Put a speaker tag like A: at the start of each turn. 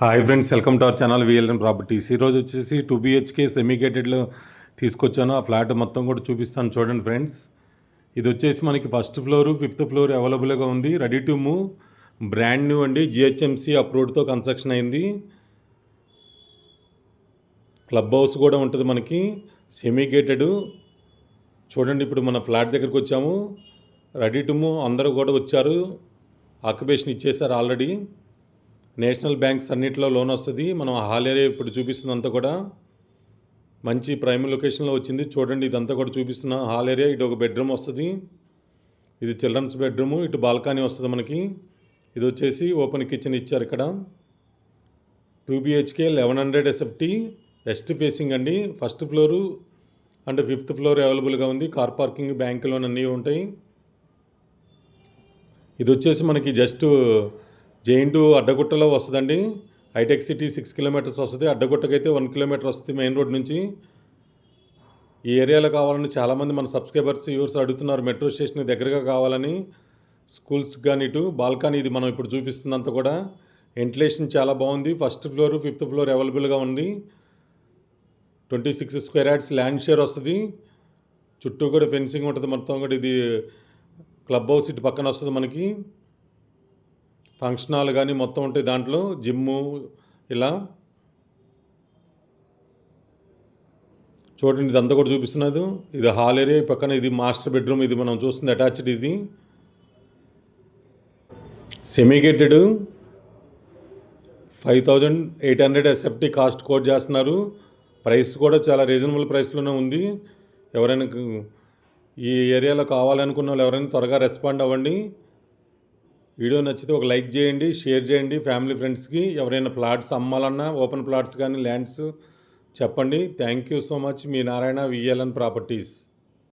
A: Hi friends, welcome to our channel VLN properties. ఈరోజు వచ్చేసి 2 BHK semi గేటెడ్లో తీసుకొచ్చాను. ఆ ఫ్లాట్ మొత్తం కూడా చూపిస్తాను చూడండి ఫ్రెండ్స్. ఇది వచ్చేసి మనకి ఫస్ట్ ఫ్లోర్, 5th ఫ్లోర్ అవైలబుల్గా ఉంది. Ready to move, brand new అండి. GHMC అప్రూవ్డ్తో కన్స్ట్రక్షన్ అయింది. క్లబ్ హౌస్ కూడా ఉంటుంది మనకి. సెమీ గేటెడ్ చూడండి. ఇప్పుడు మన ఫ్లాట్ దగ్గరికి వచ్చాము. రెడీ టు మూవ్ అందరూ కూడా వచ్చారు. ఆక్యుపేషన్ ఇచ్చేసారు ఆల్రెడీ. నేషనల్ బ్యాంక్స్ అన్నింటిలో లోన్ వస్తుంది. మనం హాల్ ఏరియా ఇప్పుడు చూపిస్తున్నంతా కూడా మంచి ప్రైమ్ లొకేషన్లో వచ్చింది. చూడండి, ఇదంతా కూడా చూపిస్తున్న హాల్ ఏరియా. ఇటు ఒక బెడ్రూమ్ వస్తుంది. ఇది చిల్డ్రన్స్ బెడ్రూము. ఇటు బాల్కనీ వస్తుంది మనకి. ఇది వచ్చేసి ఓపెన్ కిచెన్ ఇచ్చారు ఇక్కడ. 2 BHK 1100 SFT వెస్ట్ ఫేసింగ్ అండి. First floor and 5th floor అవైలబుల్గా ఉంది. కార్ పార్కింగ్, బ్యాంక్ లోన్ అన్నీ ఉంటాయి. ఇది వచ్చేసి మనకి జస్ట్ జైంటు అడ్డగుట్టలో వస్తుందండి. హైటెక్ సిటీ 6 కిలోమీటర్స్ వస్తుంది. అడ్డగుట్టకైతే 1 కిలోమీటర్ వస్తుంది మెయిన్ రోడ్ నుంచి. ఈ ఏరియాలో కావాలని చాలామంది మన సబ్స్క్రైబర్స్ వ్యూవర్స్ అడుగుతున్నారు. మెట్రో స్టేషన్ దగ్గరగా కావాలని, స్కూల్స్ కానీ ఇటు బాల్కనీ. ఇది మనం ఇప్పుడు చూపిస్తున్నంత కూడా వెంటిలేషన్ చాలా బాగుంది. ఫస్ట్ ఫ్లోర్, 5th ఫ్లోర్ అవైలబుల్గా ఉంది. 26 స్క్వేర్ యార్డ్స్ ల్యాండ్ షేర్ వస్తుంది. చుట్టూ కూడా ఫెన్సింగ్ ఉంటుంది మొత్తం కూడా. ఇది క్లబ్ హౌస్ ఇటు పక్కన వస్తుంది మనకి. ఫంక్షన్ హాల్ కానీ మొత్తం ఉంటాయి దాంట్లో. జిమ్ము ఇలా చూడండి. ఇదంతా కూడా చూపిస్తున్నది. ఇది హాల్ ఏరియా. పక్కన ఇది మాస్టర్ బెడ్రూమ్. ఇది మనం చూస్తుంది అటాచ్డ్. ఇది semi gated 5800 SFT cost quote చేస్తున్నారు. ప్రైస్ కూడా చాలా రీజనబుల్ ప్రైస్లోనే ఉంది. ఎవరైనా ఈ ఏరియాలో కావాలనుకున్న వాళ్ళు ఎవరైనా త్వరగా రెస్పాండ్ అవ్వండి. వీడియో నచ్చితే ఒక లైక్ చేయండి, షేర్ చేయండి ఫ్యామిలీ ఫ్రెండ్స్కి. ఎవరైనా ప్లాట్స్ అమ్మాలన్నా, ఓపెన్ ప్లాట్స్ కానీ ల్యాండ్స్ చెప్పండి. Thank you so much. Me Narayana, VLN properties.